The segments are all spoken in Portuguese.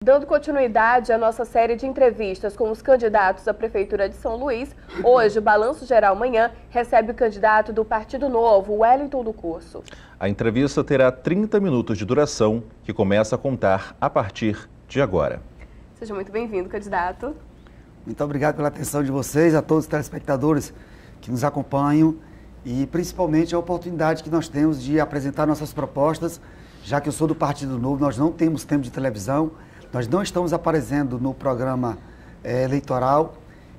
Dando continuidade à nossa série de entrevistas com os candidatos à Prefeitura de São Luís, hoje o Balanço Geral Manhã recebe o candidato do Partido Novo, Wellington do Curso. A entrevista terá 30 minutos de duração, que começa a contar a partir de agora. Seja muito bem-vindo, candidato. Muito obrigado pela atenção de vocês, a todos os telespectadores que nos acompanham e principalmente a oportunidade que nós temos de apresentar nossas propostas, já que eu sou do Partido Novo, nós não temos tempo de televisão, nós não estamos aparecendo no programa eleitoral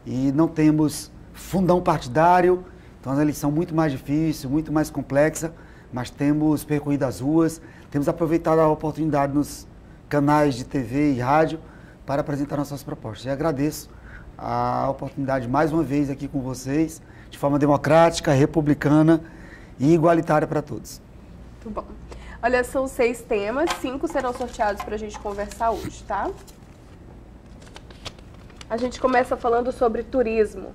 e não temos fundão partidário, então a eleição muito mais difícil, muito mais complexa, mas temos percorrido as ruas, temos aproveitado a oportunidade nos canais de TV e rádio para apresentar nossas propostas. E agradeço a oportunidade mais uma vez aqui com vocês, de forma democrática, republicana e igualitária para todos. Muito bom. Olha, são 6 temas, 5 serão sorteados para a gente conversar hoje, tá? A gente começa falando sobre turismo.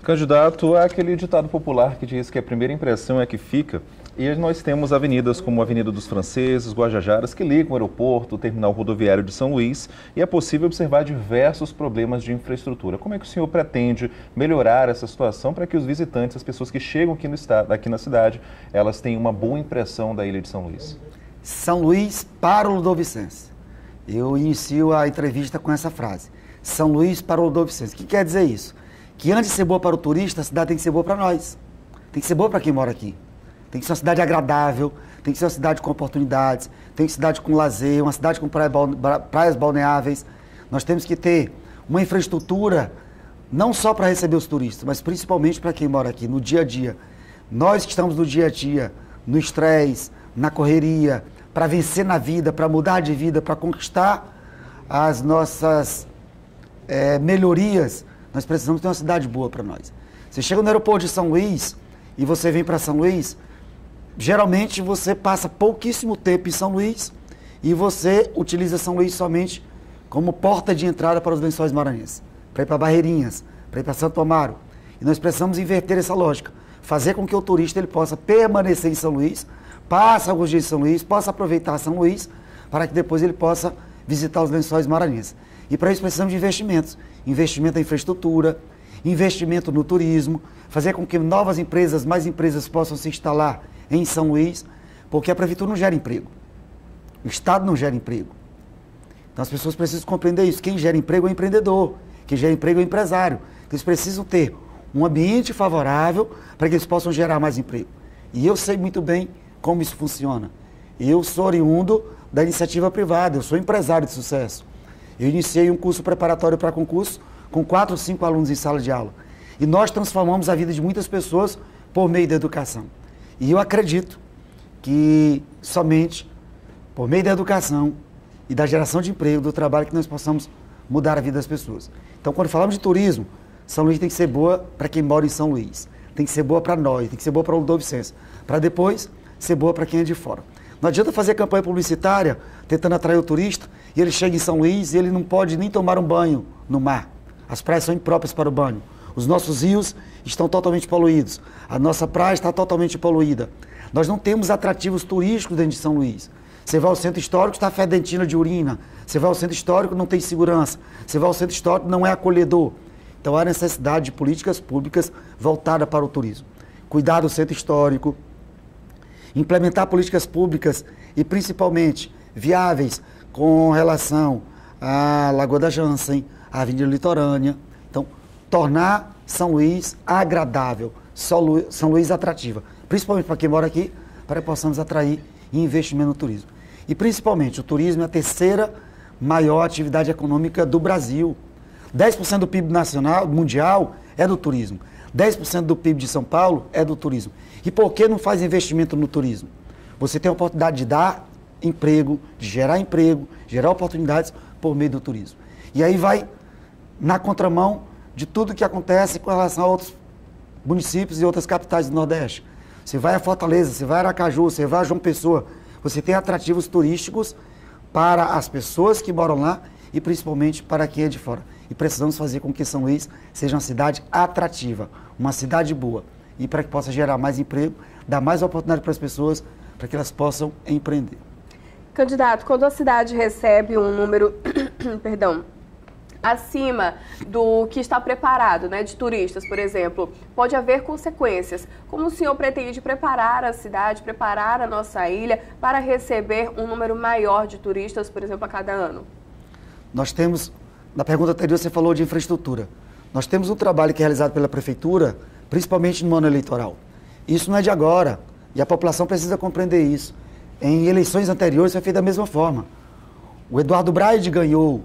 Candidato, há aquele ditado popular que diz que a primeira impressão é que fica, e nós temos avenidas como a Avenida dos Franceses, Guajajaras, que ligam o aeroporto, o terminal rodoviário de São Luís, e é possível observar diversos problemas de infraestrutura. Como é que o senhor pretende melhorar essa situação para que os visitantes, as pessoas que chegam aqui no estado, aqui na cidade, elas tenham uma boa impressão da ilha de São Luís? São Luís para o Ludovicense. Eu inicio a entrevista com essa frase. São Luís para o Ludovicense. O que quer dizer isso? Que antes de ser boa para o turista, a cidade tem que ser boa para nós. Tem que ser boa para quem mora aqui. Tem que ser uma cidade agradável, tem que ser uma cidade com oportunidades, tem que ser uma cidade com lazer, uma cidade com praias balneáveis. Nós temos que ter uma infraestrutura não só para receber os turistas, mas principalmente para quem mora aqui, no dia a dia. Nós que estamos no dia a dia, no estresse, na correria, para vencer na vida, para mudar de vida, para conquistar as nossas melhorias, nós precisamos ter uma cidade boa para nós. Você chega no aeroporto de São Luís e você vem para São Luís, geralmente você passa pouquíssimo tempo em São Luís e você utiliza São Luís somente como porta de entrada para os Lençóis Maranhenses, para ir para Barreirinhas, para ir para Santo Amaro. E nós precisamos inverter essa lógica, fazer com que o turista ele possa permanecer em São Luís, passe alguns dias em São Luís, possa aproveitar São Luís, para que depois ele possa visitar os Lençóis Maranhenses. E para isso precisamos de investimentos, investimento em infraestrutura, investimento no turismo, fazer com que novas empresas, mais empresas possam se instalar em São Luís, porque a prefeitura não gera emprego. O Estado não gera emprego. Então as pessoas precisam compreender isso. Quem gera emprego é o empreendedor, quem gera emprego é o empresário. Então, eles precisam ter um ambiente favorável para que eles possam gerar mais emprego. E eu sei muito bem como isso funciona. Eu sou oriundo da iniciativa privada, eu sou empresário de sucesso. Eu iniciei um curso preparatório para concurso com 4 ou 5 alunos em sala de aula. E nós transformamos a vida de muitas pessoas por meio da educação. E eu acredito que somente por meio da educação e da geração de emprego, do trabalho, que nós possamos mudar a vida das pessoas. Então, quando falamos de turismo, São Luís tem que ser boa para quem mora em São Luís. Tem que ser boa para nós, tem que ser boa para o Ludovicense. Para depois ser boa para quem é de fora. Não adianta fazer campanha publicitária tentando atrair o turista e ele chega em São Luís e ele não pode nem tomar um banho no mar. As praias são impróprias para o banho. Os nossos rios estão totalmente poluídos. A nossa praia está totalmente poluída. Nós não temos atrativos turísticos dentro de São Luís. Você vai ao centro histórico, está fedentino de urina. Você vai ao centro histórico, não tem segurança. Você vai ao centro histórico, não é acolhedor. Então há necessidade de políticas públicas voltadas para o turismo. Cuidar do centro histórico, implementar políticas públicas e principalmente viáveis com relação à Lagoa da Jansen, à Avenida Litorânea. Então, tornar São Luís agradável, São Luís atrativa, principalmente para quem mora aqui, para que possamos atrair investimento no turismo. E principalmente, o turismo é a terceira maior atividade econômica do Brasil. 10% do PIB nacional, mundial, é do turismo. 10% do PIB de São Paulo é do turismo. E por que não faz investimento no turismo? Você tem a oportunidade de dar emprego, de gerar oportunidades por meio do turismo. E aí vai na contramão de tudo que acontece com relação a outros municípios e outras capitais do Nordeste. Você vai a Fortaleza, você vai a Aracaju, você vai a João Pessoa, você tem atrativos turísticos para as pessoas que moram lá e principalmente para quem é de fora. E precisamos fazer com que São Luís seja uma cidade atrativa, uma cidade boa. E para que possa gerar mais emprego, dar mais oportunidade para as pessoas, para que elas possam empreender. Candidato, quando a cidade recebe um número, perdão, acima do que está preparado, né, de turistas, por exemplo, pode haver consequências. Como o senhor pretende preparar a cidade, preparar a nossa ilha para receber um número maior de turistas, por exemplo, a cada ano? Nós temos, na pergunta anterior você falou de infraestrutura. Nós temos um trabalho que é realizado pela Prefeitura, principalmente no ano eleitoral. Isso não é de agora, e a população precisa compreender isso. Em eleições anteriores foi feito da mesma forma. O Eduardo Braide ganhou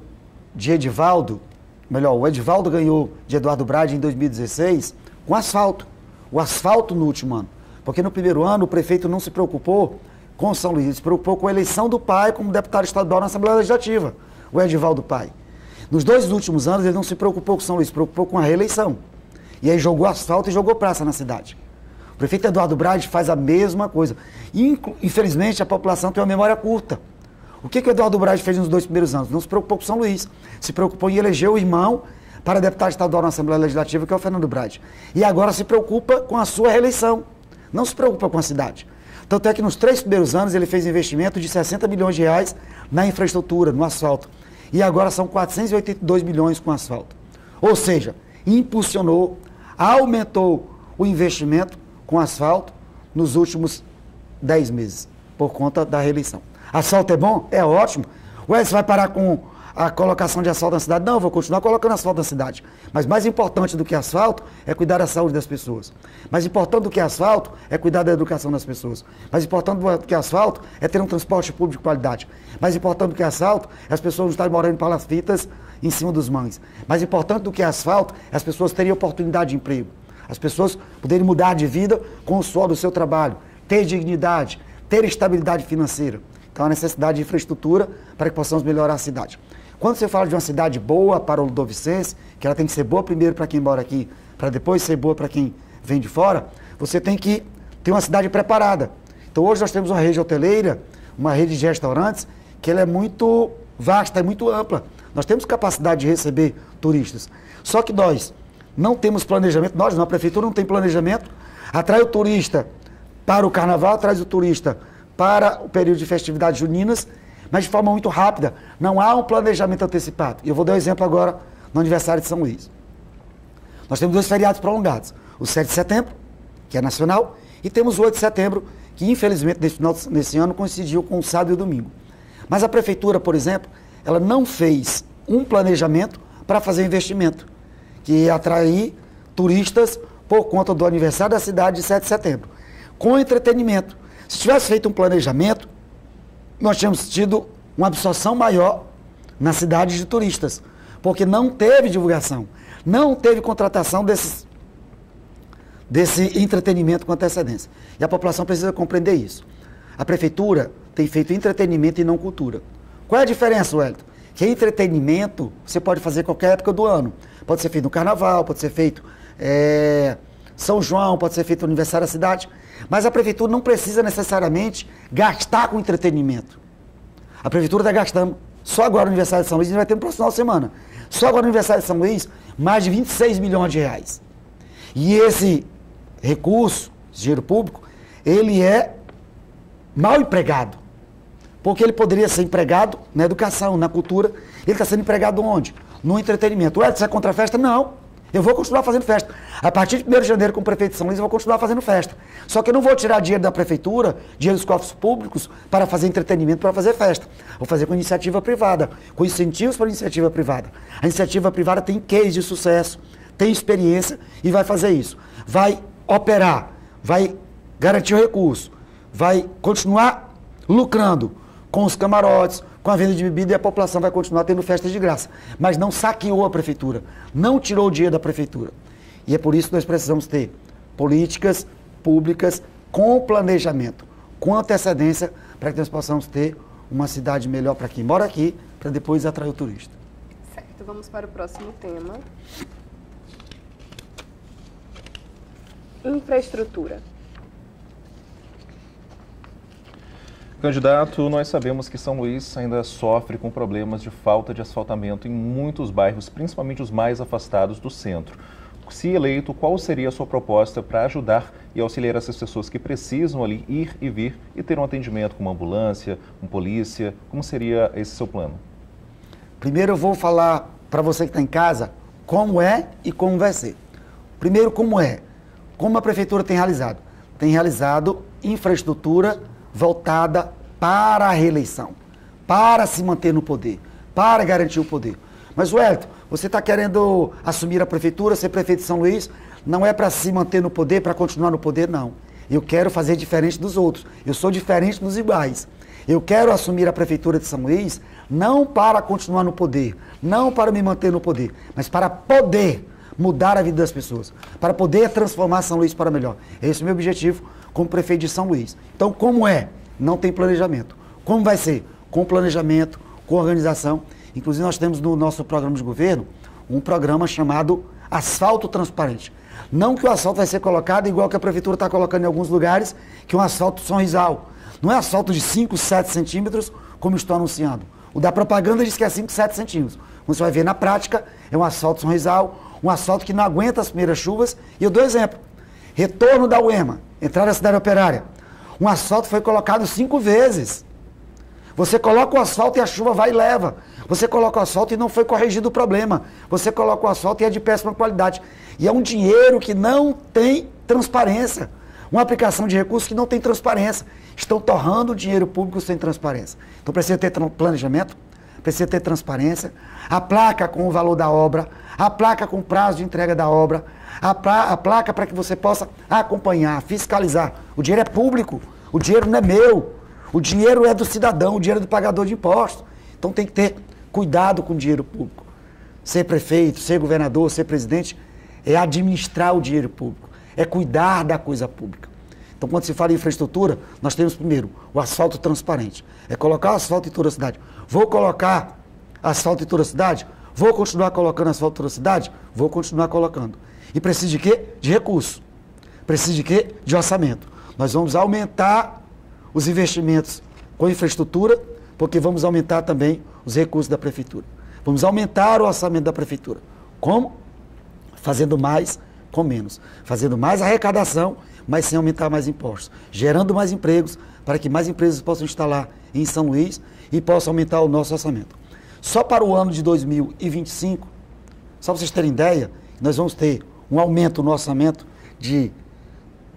de Edivaldo, melhor, o Edivaldo ganhou de Eduardo Braide em 2016 com asfalto. O asfalto no último ano. Porque no primeiro ano o prefeito não se preocupou com São Luís, ele se preocupou com a eleição do pai como deputado estadual na Assembleia Legislativa, o Edivaldo Pai. Nos 2 últimos anos ele não se preocupou com São Luís, se preocupou com a reeleição. E aí jogou asfalto e jogou praça na cidade. O prefeito Eduardo Braide faz a mesma coisa. Infelizmente, a população tem uma memória curta. O que o Eduardo Braide fez nos 2 primeiros anos? Não se preocupou com São Luís. Se preocupou em eleger o irmão para deputado estadual na Assembleia Legislativa, que é o Fernando Braide. E agora se preocupa com a sua reeleição. Não se preocupa com a cidade. Tanto é que nos 3 primeiros anos ele fez investimento de 60 milhões de reais na infraestrutura, no asfalto. E agora são 482 milhões com asfalto. Ou seja, impulsionou, aumentou o investimento com asfalto nos últimos 10 meses, por conta da reeleição. Asfalto é bom? É ótimo. Ué, você vai parar com a colocação de asfalto na cidade? Não, eu vou continuar colocando asfalto na cidade. Mas mais importante do que asfalto é cuidar da saúde das pessoas. Mais importante do que asfalto é cuidar da educação das pessoas. Mais importante do que asfalto é ter um transporte público de qualidade. Mais importante do que asfalto é as pessoas não estarem morando em palafitas em cima dos mães. Mais importante do que asfalto é as pessoas terem oportunidade de emprego. As pessoas poderem mudar de vida com o suor do seu trabalho, ter dignidade, ter estabilidade financeira. Então, a necessidade de infraestrutura para que possamos melhorar a cidade. Quando você fala de uma cidade boa para o ludovicense, que ela tem que ser boa primeiro para quem mora aqui, para depois ser boa para quem vem de fora, você tem que ter uma cidade preparada. Então, hoje nós temos uma rede hoteleira, uma rede de restaurantes, que ela é muito vasta, é muito ampla. Nós temos capacidade de receber turistas. Só que nós não temos planejamento, nós não, a prefeitura não tem planejamento, atrai o turista para o carnaval, traz o turista para o período de festividades juninas, mas de forma muito rápida, não há um planejamento antecipado. E eu vou dar um exemplo agora no aniversário de São Luís. Nós temos 2 feriados prolongados, o 7 de setembro, que é nacional, e temos o 8 de setembro, que infelizmente nesse ano coincidiu com o sábado e o domingo. Mas a prefeitura, por exemplo, ela não fez um planejamento para fazer investimento, que ia atrair turistas por conta do aniversário da cidade de 7 de setembro. Com entretenimento. Se tivesse feito um planejamento, nós tínhamos tido uma absorção maior na cidade de turistas, porque não teve divulgação, não teve contratação desse entretenimento com antecedência. E a população precisa compreender isso. A prefeitura tem feito entretenimento e não cultura. Qual é a diferença, Wellington? Que entretenimento você pode fazer em qualquer época do ano. Pode ser feito no carnaval, pode ser feito São João, pode ser feito no aniversário da cidade. Mas a prefeitura não precisa necessariamente gastar com entretenimento. A prefeitura está gastando, só agora no aniversário de São Luís, a gente vai ter no próximo final de semana. Só agora no aniversário de São Luís, mais de 26 milhões de reais. E esse recurso, esse dinheiro público, ele é mal empregado. Porque ele poderia ser empregado na educação, na cultura. Ele está sendo empregado onde? No entretenimento. Ué, você é contra a festa? Não. Eu vou continuar fazendo festa. A partir de 1º de janeiro, como prefeito de São Luís, eu vou continuar fazendo festa. Só que eu não vou tirar dinheiro da prefeitura, dinheiro dos cofres públicos, para fazer entretenimento, para fazer festa. Vou fazer com iniciativa privada, com incentivos para a iniciativa privada. A iniciativa privada tem case de sucesso, tem experiência e vai fazer isso. Vai operar, vai garantir o recurso, vai continuar lucrando com os camarotes, com a venda de bebida, e a população vai continuar tendo festas de graça. Mas não saqueou a prefeitura, não tirou o dinheiro da prefeitura. E é por isso que nós precisamos ter políticas públicas com planejamento, com antecedência, para que nós possamos ter uma cidade melhor para quem mora aqui, para depois atrair o turista. Certo, vamos para o próximo tema. Infraestrutura. Candidato, nós sabemos que São Luís ainda sofre com problemas de falta de asfaltamento em muitos bairros, principalmente os mais afastados do centro. se eleito, qual seria a sua proposta para ajudar e auxiliar essas pessoas que precisam ali ir e vir e ter um atendimento com uma ambulância, com polícia? Como seria esse seu plano? Primeiro eu vou falar para você que está em casa como é e como vai ser. Primeiro, como é? Como a prefeitura tem realizado? Tem realizado infraestrutura voltada para a reeleição, para se manter no poder, para garantir o poder. Mas, Wellington, você está querendo assumir a prefeitura, ser prefeito de São Luís, não é para se manter no poder, para continuar no poder, não. Eu quero fazer diferente dos outros. Eu sou diferente dos iguais. Eu quero assumir a prefeitura de São Luís não para continuar no poder, não para me manter no poder, mas para poder mudar a vida das pessoas, para poder transformar São Luís para melhor. Esse é o meu objetivo como prefeito de São Luís. Então, como é? Não tem planejamento. Como vai ser? Com planejamento, com organização. Inclusive, nós temos no nosso programa de governo um programa chamado Asfalto Transparente. Não que o asfalto vai ser colocado igual que a prefeitura está colocando em alguns lugares, que é um asfalto sorrisal. Não é asfalto de 5, 7 centímetros, como estou anunciando. O da propaganda diz que é 5, 7 centímetros. Como você vai ver na prática, é um asfalto sorrisal, um asfalto que não aguenta as primeiras chuvas. E eu dou exemplo. Retorno da UEMA, entrada na cidade operária. Um asfalto foi colocado 5 vezes. Você coloca o asfalto e a chuva vai e leva. Você coloca o asfalto e não foi corrigido o problema. Você coloca o asfalto e é de péssima qualidade. E é um dinheiro que não tem transparência. Uma aplicação de recursos que não tem transparência. Estão torrando o dinheiro público sem transparência. Então precisa ter planejamento, precisa ter transparência, a placa com o valor da obra, a placa com o prazo de entrega da obra, a placa para que você possa acompanhar, fiscalizar. O dinheiro é público, o dinheiro não é meu, o dinheiro é do cidadão, o dinheiro é do pagador de impostos. Então tem que ter cuidado com o dinheiro público. Ser prefeito, ser governador, ser presidente, é administrar o dinheiro público, é cuidar da coisa pública. Então, quando se fala em infraestrutura, nós temos primeiro o asfalto transparente. É colocar asfalto em toda a cidade. Vou colocar asfalto em toda a cidade? Vou continuar colocando asfalto em toda a cidade? Vou continuar colocando. E precisa de quê? De recurso. Precisa de quê? De orçamento. Nós vamos aumentar os investimentos com infraestrutura, porque vamos aumentar também os recursos da prefeitura. Vamos aumentar o orçamento da prefeitura. Como? Fazendo mais com menos. Fazendo mais arrecadação, mas sem aumentar mais impostos. Gerando mais empregos, para que mais empresas possam instalar em São Luís e possam aumentar o nosso orçamento. Só para o ano de 2025, só para vocês terem ideia, nós vamos ter um aumento no orçamento de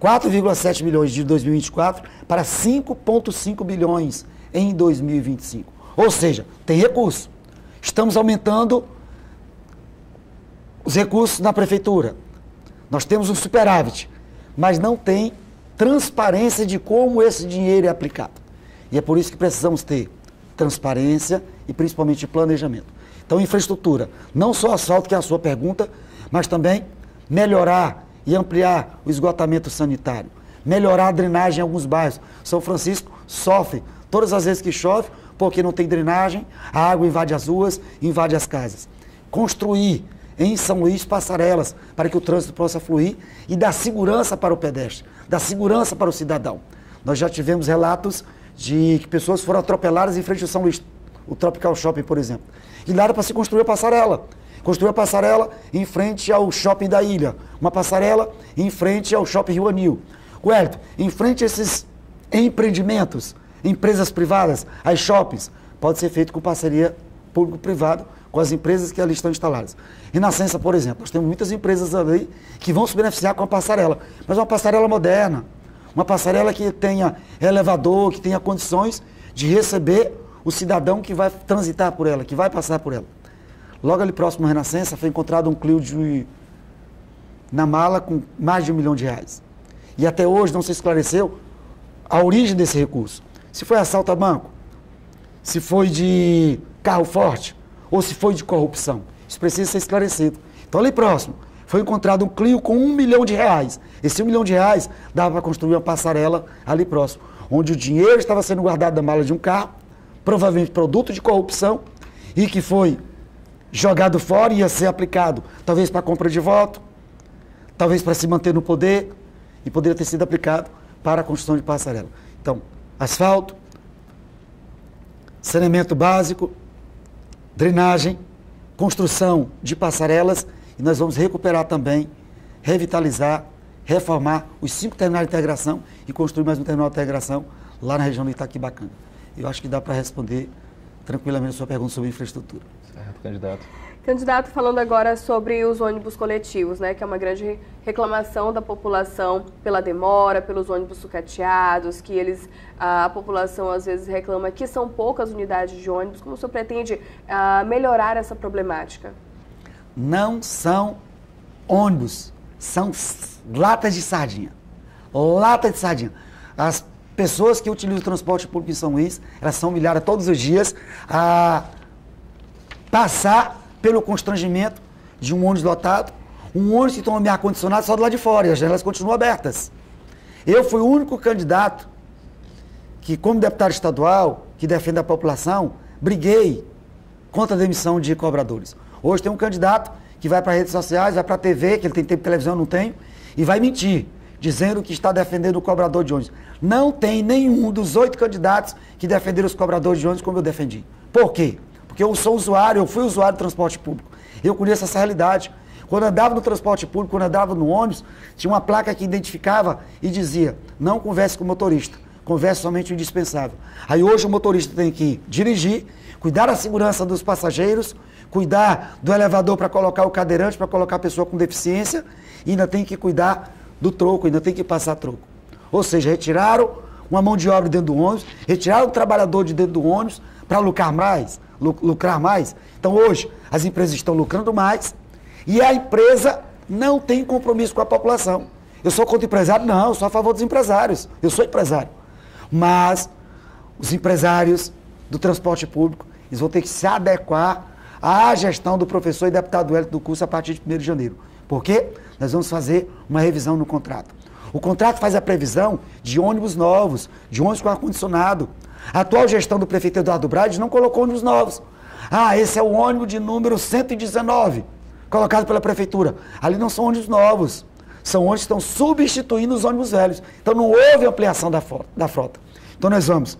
4,7 bilhões de 2024 para 5,5 bilhões em 2025. Ou seja, tem recurso. Estamos aumentando os recursos na prefeitura. Nós temos um superávit, mas não tem transparência de como esse dinheiro é aplicado. E é por isso que precisamos ter transparência e principalmente planejamento. Então, infraestrutura, não só asfalto, que é a sua pergunta, mas também melhorar e ampliar o esgotamento sanitário, melhorar a drenagem em alguns bairros. São Francisco sofre todas as vezes que chove, porque não tem drenagem, a água invade as ruas, invade as casas. Construir em São Luís passarelas para que o trânsito possa fluir e dar segurança para o pedestre, dar segurança para o cidadão. Nós já tivemos relatos de que pessoas foram atropeladas em frente ao São Luís, o Tropical Shopping, por exemplo. E lá era para se construir a passarela. Construir a passarela em frente ao Shopping da Ilha, uma passarela em frente ao Shopping Rio Anil. Wellington, em frente a esses empreendimentos, empresas privadas, as shoppings, pode ser feito com parceria público-privado, com as empresas que ali estão instaladas. Renascença, por exemplo, nós temos muitas empresas ali que vão se beneficiar com a passarela, mas uma passarela moderna, uma passarela que tenha elevador, que tenha condições de receber o cidadão que vai transitar por ela, que vai passar por ela. Logo ali próximo à Renascença foi encontrado um Clio na mala com mais de R$1 milhão. E até hoje não se esclareceu a origem desse recurso. Se foi assalto a banco, se foi de carro forte, ou se foi de corrupção. Isso precisa ser esclarecido. Então, ali próximo, foi encontrado um Clio com R$1 milhão. Esse R$1 milhão dava para construir uma passarela ali próximo, onde o dinheiro estava sendo guardado na mala de um carro, provavelmente produto de corrupção, e que foi jogado fora e ia ser aplicado, talvez para compra de voto, talvez para se manter no poder, e poderia ter sido aplicado para a construção de passarela. Então, asfalto, saneamento básico, drenagem, construção de passarelas, e nós vamos recuperar também revitalizar, reformar os 5 terminais de integração e construir mais um terminal de integração lá na região do Itaquibacanga. Eu acho que dá para responder tranquilamente a sua pergunta sobre infraestrutura. Certo, candidato. Candidato, falando agora sobre os ônibus coletivos, né, que é uma grande reclamação da população pela demora, pelos ônibus sucateados, que a população às vezes reclama que são poucas unidades de ônibus. Como o senhor pretende melhorar essa problemática? Não são ônibus, são latas de sardinha. Lata de sardinha. As pessoas que utilizam o transporte público em São Luís, elas são humilhadas todos os dias a passar pelo constrangimento de um ônibus lotado, um ônibus que toma ar-condicionado só do lado de fora, e as janelas continuam abertas. Eu fui o único candidato que, como deputado estadual, que defende a população, briguei contra a demissão de cobradores. Hoje tem um candidato que vai para redes sociais, vai para a TV, que ele tem tempo de televisão, eu não tenho, e vai mentir, dizendo que está defendendo o cobrador de ônibus. Não tem nenhum dos 8 candidatos que defenderam os cobradores de ônibus como eu defendi. Por quê? Porque eu sou usuário, eu fui usuário do transporte público. Eu conheço essa realidade. Quando eu andava no transporte público, quando eu andava no ônibus, tinha uma placa que identificava e dizia: não converse com o motorista, converse somente o indispensável. Aí hoje o motorista tem que dirigir, cuidar da segurança dos passageiros, cuidar do elevador para colocar o cadeirante, para colocar a pessoa com deficiência, e ainda tem que cuidar do troco, ainda tem que passar troco. Ou seja, retiraram uma mão de obra dentro do ônibus, retiraram o trabalhador de dentro do ônibus para lucrar mais. Então hoje as empresas estão lucrando mais e a empresa não tem compromisso com a população. Eu sou contra o empresário? Não, eu sou a favor dos empresários. Eu sou empresário. Mas os empresários do transporte público, eles vão ter que se adequar à gestão do professor e deputado Wellington do curso a partir de 1º de janeiro. Por quê? Nós vamos fazer uma revisão no contrato. O contrato faz a previsão de ônibus novos, de ônibus com ar-condicionado. A atual gestão do prefeito Eduardo Brades não colocou ônibus novos. Ah, esse é o ônibus de número 119, colocado pela prefeitura. Ali não são ônibus novos, são ônibus que estão substituindo os ônibus velhos. Então não houve ampliação da frota. Então nós vamos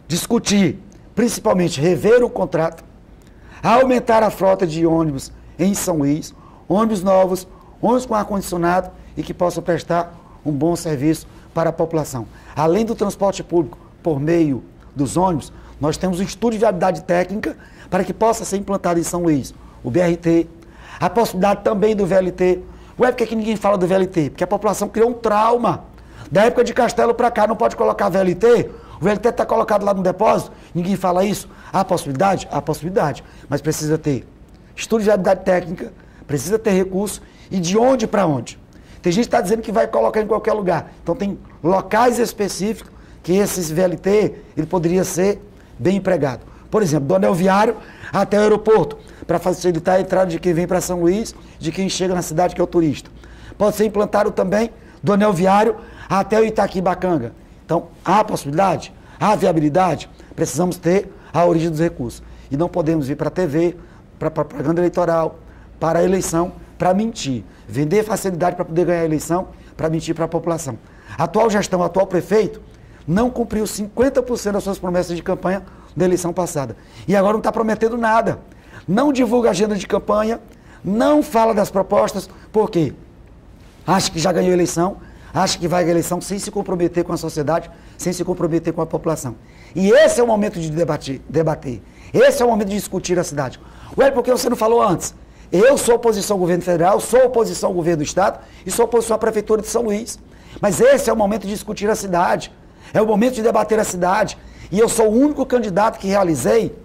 discutir, principalmente rever o contrato, aumentar a frota de ônibus em São Luís, ônibus novos, ônibus com ar-condicionado e que possam prestar um bom serviço para a população. Além do transporte público por meio dos ônibus, nós temos um estudo de viabilidade técnica para que possa ser implantado em São Luís o BRT, a possibilidade também do VLT. Ué, por que ninguém fala do VLT? Porque a população criou um trauma. Da época de Castelo para cá, não pode colocar VLT, o VLT está colocado lá no depósito, ninguém fala isso. Há possibilidade? Há possibilidade, mas precisa ter estudo de viabilidade técnica, precisa ter recurso e de onde para onde. Tem gente que está dizendo que vai colocar em qualquer lugar. Então tem locais específicos que esse VLT ele poderia ser bem empregado. Por exemplo, do anel viário até o aeroporto, para facilitar a entrada de quem vem para São Luís, de quem chega na cidade que é o turista. Pode ser implantado também do anel viário até o Itaquibacanga. Então, há possibilidade, há viabilidade, precisamos ter a origem dos recursos. E não podemos vir para a TV, para propaganda eleitoral, para a eleição, para mentir. Vender facilidade para poder ganhar a eleição, para mentir para a população. A atual gestão, o atual prefeito, não cumpriu 50% das suas promessas de campanha da eleição passada. E agora não está prometendo nada. Não divulga agenda de campanha, não fala das propostas, por quê? Acha que já ganhou a eleição, acha que vai ganhar a eleição sem se comprometer com a sociedade, sem se comprometer com a população. E esse é o momento de debater. Esse é o momento de discutir a cidade. Ué, por que você não falou antes? Eu sou oposição ao governo federal, sou oposição ao governo do estado e sou oposição à prefeitura de São Luís. Mas esse é o momento de discutir a cidade. É o momento de debater a cidade. E eu sou o único candidato que realizei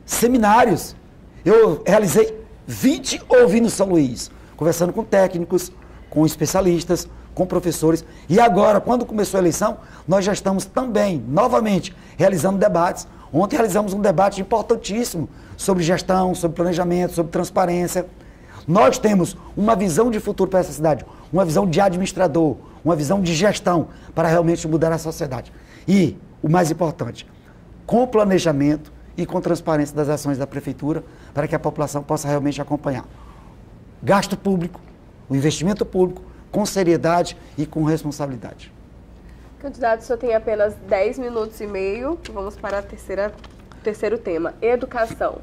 seminários. Eu realizei 20 ouvindo São Luís, conversando com técnicos, com especialistas, com professores. E agora, quando começou a eleição, nós já estamos também, novamente, realizando debates. Ontem realizamos um debate importantíssimo sobre gestão, sobre planejamento, sobre transparência. Nós temos uma visão de futuro para essa cidade, uma visão de administrador, uma visão de gestão para realmente mudar a sociedade. E, o mais importante, com planejamento e com transparência das ações da prefeitura, para que a população possa realmente acompanhar. Gasto público, o investimento público, com seriedade e com responsabilidade. Candidato, o senhor tem apenas 10 minutos e meio. Vamos para o terceiro tema, educação.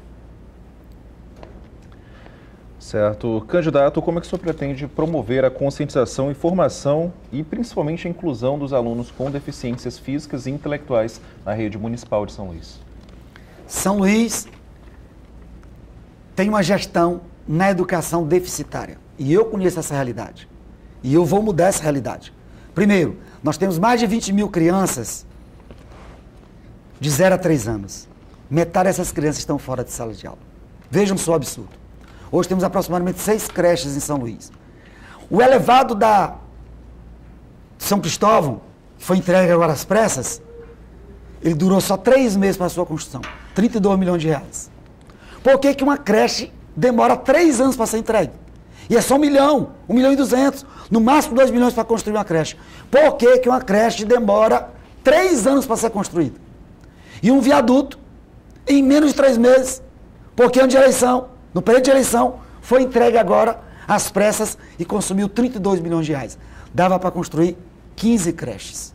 Certo. Candidato, como é que o senhor pretende promover a conscientização e formação e principalmente a inclusão dos alunos com deficiências físicas e intelectuais na rede municipal de São Luís? São Luís tem uma gestão na educação deficitária. E eu conheço essa realidade. E eu vou mudar essa realidade. Primeiro, nós temos mais de 20 mil crianças de 0 a 3 anos. Metade dessas crianças estão fora de sala de aula. Vejam só o absurdo. Hoje temos aproximadamente 6 creches em São Luís. O elevado da São Cristóvão, que foi entregue agora às pressas, ele durou só 3 meses para a sua construção. 32 milhões de reais. Por que uma creche demora 3 anos para ser entregue? E é só 1 milhão, 1 milhão e 200, no máximo 2 milhões para construir uma creche. Por que uma creche demora 3 anos para ser construída? E um viaduto, em menos de 3 meses, porque ano de eleição, no período de eleição, foi entregue agora às pressas e consumiu 32 milhões de reais. Dava para construir 15 creches.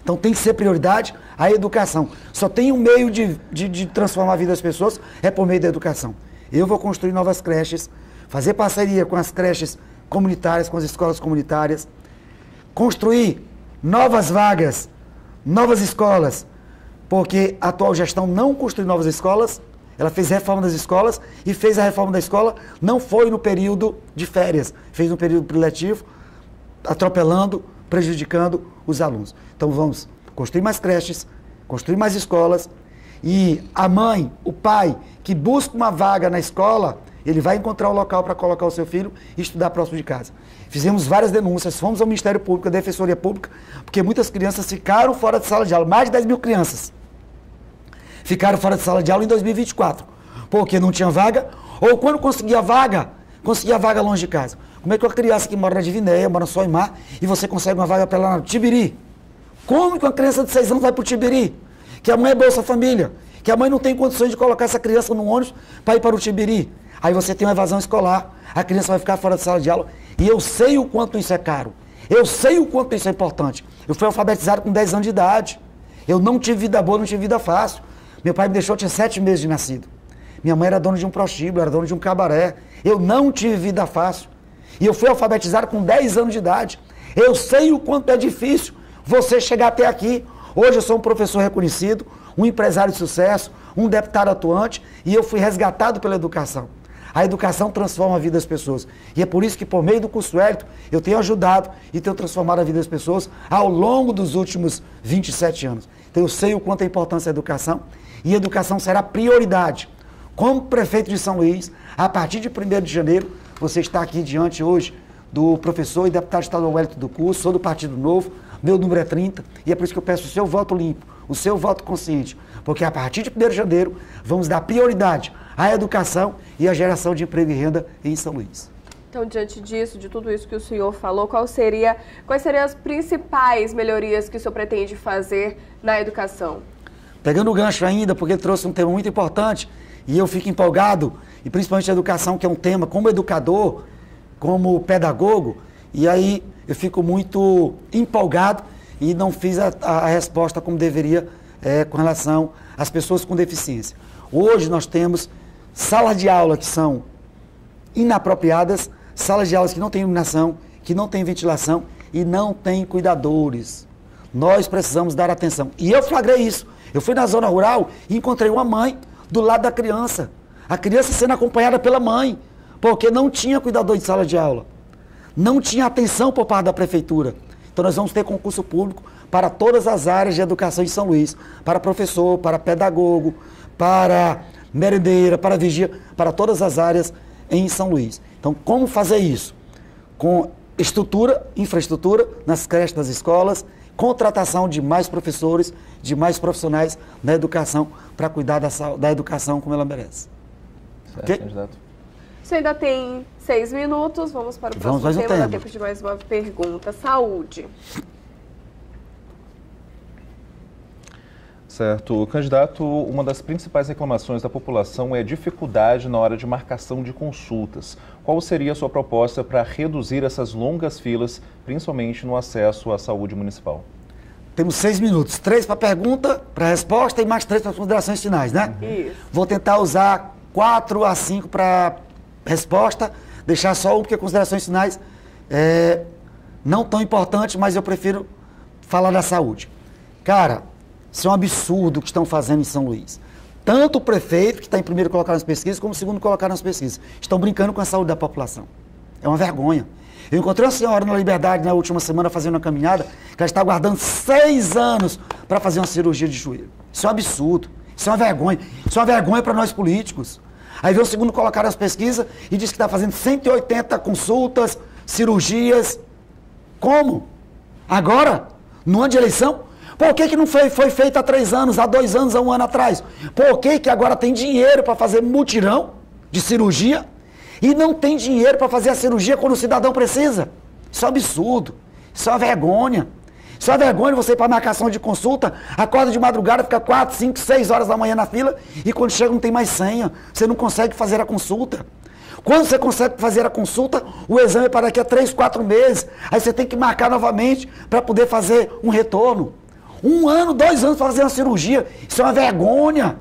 Então tem que ser prioridade a educação. Só tem um meio de transformar a vida das pessoas, é por meio da educação. Eu vou construir novas creches, fazer parceria com as creches comunitárias, com as escolas comunitárias, construir novas vagas, novas escolas, porque a atual gestão não construiu novas escolas, ela fez reforma das escolas e fez a reforma da escola, não foi no período de férias, fez no período letivo, atropelando, prejudicando os alunos. Então vamos construir mais creches, construir mais escolas e a mãe, o pai que busca uma vaga na escola, ele vai encontrar o local para colocar o seu filho e estudar próximo de casa. Fizemos várias denúncias, fomos ao Ministério Público, à Defensoria Pública, porque muitas crianças ficaram fora de sala de aula, mais de 10 mil crianças ficaram fora de sala de aula em 2024, porque não tinha vaga, ou quando conseguia vaga longe de casa. Como é que uma criança que mora na Divinéia, mora no Soimar, e você consegue uma vaga para lá no Tibiri? Como que uma criança de 6 anos vai para o Tibiri? Que a mãe é Bolsa Família, que a mãe não tem condições de colocar essa criança no ônibus para ir para o Tibiri. Aí você tem uma evasão escolar, a criança vai ficar fora de sala de aula, e eu sei o quanto isso é caro, eu sei o quanto isso é importante. Eu fui alfabetizado com 10 anos de idade, eu não tive vida boa, não tive vida fácil. Meu pai me deixou, eu tinha 7 meses de nascido. Minha mãe era dona de um prostíbulo, era dona de um cabaré. Eu não tive vida fácil. E eu fui alfabetizado com 10 anos de idade. Eu sei o quanto é difícil você chegar até aqui. Hoje eu sou um professor reconhecido, um empresário de sucesso, um deputado atuante, e eu fui resgatado pela educação. A educação transforma a vida das pessoas. E é por isso que, por meio do curso Hélito, eu tenho ajudado e tenho transformado a vida das pessoas ao longo dos últimos 27 anos. Então eu sei o quanto é importante a educação. E a educação será prioridade. Como prefeito de São Luís, a partir de 1º de janeiro, você está aqui diante hoje do professor e deputado estadual Hélito do curso, sou do Partido Novo, meu número é 30, e é por isso que eu peço o seu voto limpo, o seu voto consciente, porque a partir de 1º de janeiro, vamos dar prioridade à educação e à geração de emprego e renda em São Luís. Então, diante disso, de tudo isso que o senhor falou, quais seriam as principais melhorias que o senhor pretende fazer na educação? Pegando o gancho ainda, porque ele trouxe um tema muito importante, e eu fico empolgado, e principalmente a educação, que é um tema como educador, como pedagogo, e aí eu fico muito empolgado e não fiz a resposta como deveria com relação às pessoas com deficiência. Hoje nós temos salas de aula que são inapropriadas, salas de aulas que não têm iluminação, que não têm ventilação e não têm cuidadores. Nós precisamos dar atenção. E eu flagrei isso. Eu fui na zona rural e encontrei uma mãe do lado da criança. A criança sendo acompanhada pela mãe, porque não tinha cuidador de sala de aula. Não tinha atenção por parte da prefeitura. Então nós vamos ter concurso público para todas as áreas de educação em São Luís. Para professor, para pedagogo, para merendeira, para vigia, para todas as áreas em São Luís. Então como fazer isso? Com estrutura, infraestrutura nas creches, nas escolas, contratação de mais professores, de mais profissionais na educação, para cuidar da educação como ela merece. Certo, okay? Candidato. Você ainda tem 6 minutos, vamos para o próximo tema, dá tempo de mais uma pergunta. Saúde. Certo. Candidato, uma das principais reclamações da população é a dificuldade na hora de marcação de consultas. Qual seria a sua proposta para reduzir essas longas filas, principalmente no acesso à saúde municipal? Temos 6 minutos, 3 para pergunta, para resposta e mais 3 para considerações finais, né? Isso. Vou tentar usar 4 a 5 para resposta, deixar só porque considerações finais não tão importantes, mas eu prefiro falar da saúde. Cara, isso é um absurdo o que estão fazendo em São Luís. Tanto o prefeito, que está em primeiro colocado nas pesquisas, como o segundo colocado nas pesquisas. Estão brincando com a saúde da população. É uma vergonha. Eu encontrei uma senhora na Liberdade na última semana fazendo uma caminhada, que ela está aguardando 6 anos para fazer uma cirurgia de joelho. Isso é um absurdo. Isso é uma vergonha. Isso é uma vergonha para nós políticos. Aí vem o segundo colocado nas pesquisas e diz que está fazendo 180 consultas, cirurgias. Como? Agora? No ano de eleição? Por que não foi feito há 3 anos, há 2 anos, há 1 ano atrás? Por que agora tem dinheiro para fazer mutirão de cirurgia e não tem dinheiro para fazer a cirurgia quando o cidadão precisa? Isso é um absurdo. Isso é uma vergonha. Isso é uma vergonha você ir para a marcação de consulta, acorda de madrugada, fica 4, 5, 6 horas da manhã na fila e quando chega não tem mais senha. Você não consegue fazer a consulta. Quando você consegue fazer a consulta, o exame é para daqui a 3, 4 meses. Aí você tem que marcar novamente para poder fazer um retorno. 1 ano, 2 anos para fazer uma cirurgia. Isso é uma vergonha.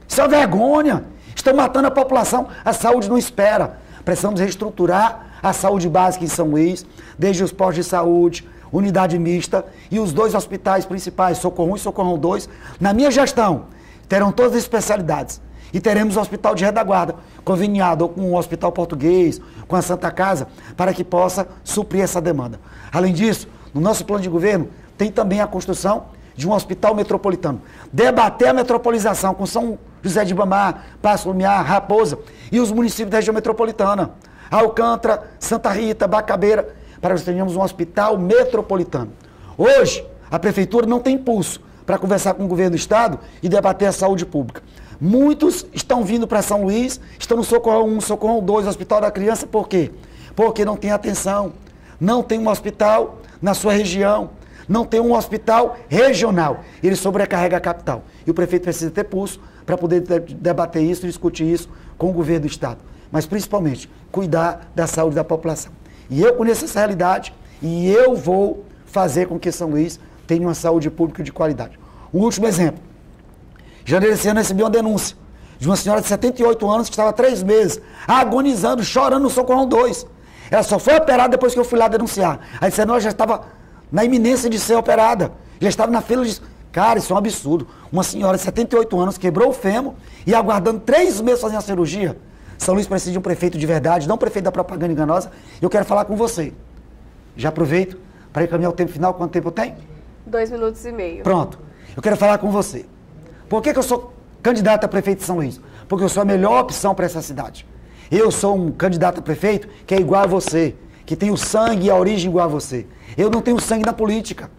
Isso é uma vergonha. Estão matando a população. A saúde não espera. Precisamos reestruturar a saúde básica em São Luís, desde os postos de saúde, unidade mista e os 2 hospitais principais, Socorro 1 e Socorro 2. Na minha gestão, terão todas as especialidades. E teremos o hospital de retaguarda, conveniado ou com o Hospital Português, com a Santa Casa, para que possa suprir essa demanda. Além disso, no nosso plano de governo, tem também a construção de um hospital metropolitano. Debater a metropolização com São José de Ibamar, Passo Lumiar, Raposa e os municípios da região metropolitana. Alcântara, Santa Rita, Bacabeira, para que tenhamos um hospital metropolitano. Hoje, a prefeitura não tem impulso para conversar com o governo do estado e debater a saúde pública. Muitos estão vindo para São Luís, estão no Socorro 1, Socorro 2, Hospital da Criança, por quê? Porque não tem atenção, não tem um hospital na sua região, não tem um hospital regional. Ele sobrecarrega a capital. E o prefeito precisa ter pulso para poder debater isso, discutir isso com o governo do estado. Mas, principalmente, cuidar da saúde da população. E eu conheço essa realidade e eu vou fazer com que São Luís tenha uma saúde pública de qualidade. Um último exemplo. Em janeiro desse ano, eu recebi uma denúncia de uma senhora de 78 anos que estava há 3 meses, agonizando, chorando no Socorro 2. Ela só foi operada depois que eu fui lá denunciar. Aí disseram, ela já estava na iminência de ser operada. Já estava na fila de... Cara, isso é um absurdo. Uma senhora de 78 anos quebrou o fêmur e aguardando 3 meses fazendo a cirurgia. São Luís precisa de um prefeito de verdade, não um prefeito da propaganda enganosa. Eu quero falar com você. Já aproveito para encaminhar o tempo final. Quanto tempo eu tenho? 2 minutos e meio. Pronto. Eu quero falar com você. Por que eu sou candidato a prefeito de São Luís? Porque eu sou a melhor opção para essa cidade. Eu sou um candidato a prefeito que é igual a você, que tem o sangue e a origem igual a você. Eu não tenho sangue na política.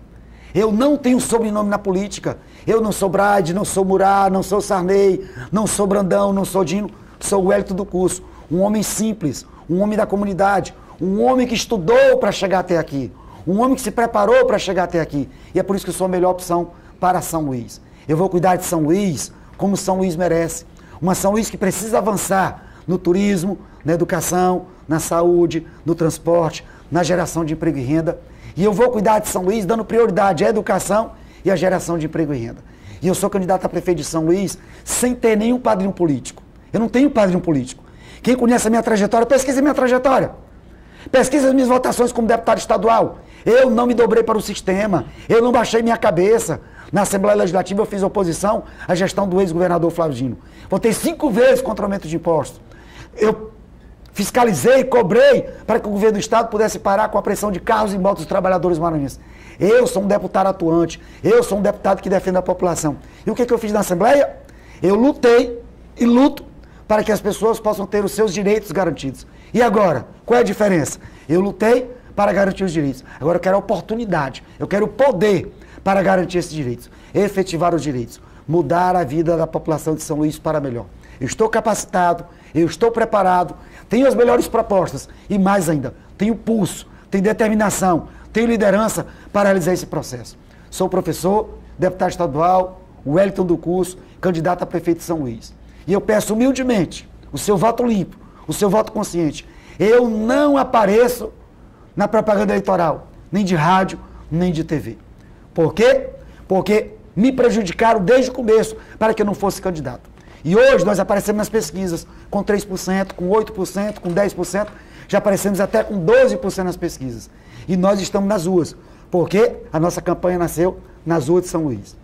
Eu não tenho sobrenome na política. Eu não sou Brade, não sou Murá, não sou Sarney, não sou Brandão, não sou Dino. Sou o Wellington do Curso. Um homem simples, um homem da comunidade, um homem que estudou para chegar até aqui. Um homem que se preparou para chegar até aqui. E é por isso que eu sou a melhor opção para São Luís. Eu vou cuidar de São Luís como São Luís merece. Uma São Luís que precisa avançar no turismo, na educação, na saúde, no transporte, na geração de emprego e renda. E eu vou cuidar de São Luís dando prioridade à educação e à geração de emprego e renda. E eu sou candidato a prefeito de São Luís sem ter nenhum padrinho político. Eu não tenho padrinho político. Quem conhece a minha trajetória, pesquisa a minha trajetória. Pesquisa as minhas votações como deputado estadual. Eu não me dobrei para o sistema. Eu não baixei minha cabeça. Na Assembleia Legislativa eu fiz oposição à gestão do ex-governador Flávio Dino. Votei 5 vezes contra o aumento de impostos. Eu fiscalizei, cobrei para que o governo do estado pudesse parar com a pressão de carros e motos dos trabalhadores maranhenses. Eu sou um deputado atuante. Eu sou um deputado que defende a população. E o que eu fiz na Assembleia? Eu lutei e luto para que as pessoas possam ter os seus direitos garantidos. E agora, qual é a diferença? Eu lutei para garantir os direitos. Agora eu quero a oportunidade, eu quero o poder para garantir esses direitos, efetivar os direitos, mudar a vida da população de São Luís para melhor. Eu estou capacitado, eu estou preparado, tenho as melhores propostas e mais ainda, tenho pulso, tenho determinação, tenho liderança para realizar esse processo. Sou professor, deputado estadual, Wellington do Curso, candidato a prefeito de São Luís. E eu peço humildemente o seu voto limpo, o seu voto consciente. Eu não apareço na propaganda eleitoral, nem de rádio, nem de TV. Por quê? Porque me prejudicaram desde o começo para que eu não fosse candidato. E hoje nós aparecemos nas pesquisas com 3%, com 8%, com 10%, já aparecemos até com 12% nas pesquisas. E nós estamos nas ruas, porque a nossa campanha nasceu nas ruas de São Luís,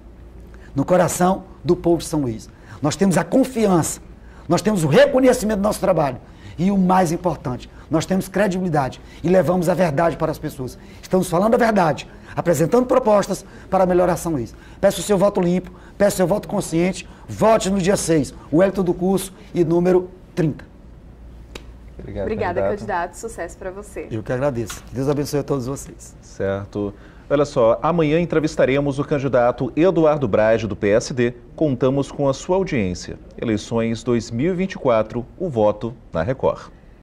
no coração do povo de São Luís. Nós temos a confiança, nós temos o reconhecimento do nosso trabalho e o mais importante, nós temos credibilidade e levamos a verdade para as pessoas. Estamos falando a verdade, apresentando propostas para melhorar São Luís. Peço o seu voto limpo, peço o seu voto consciente, vote no dia 6, o Hélito do curso e número 30. Obrigada, candidato. Sucesso para você. Eu que agradeço. Deus abençoe a todos vocês. Certo. Olha só, amanhã entrevistaremos o candidato Eduardo Brage, do PSD. Contamos com a sua audiência. Eleições 2024, o voto na Record.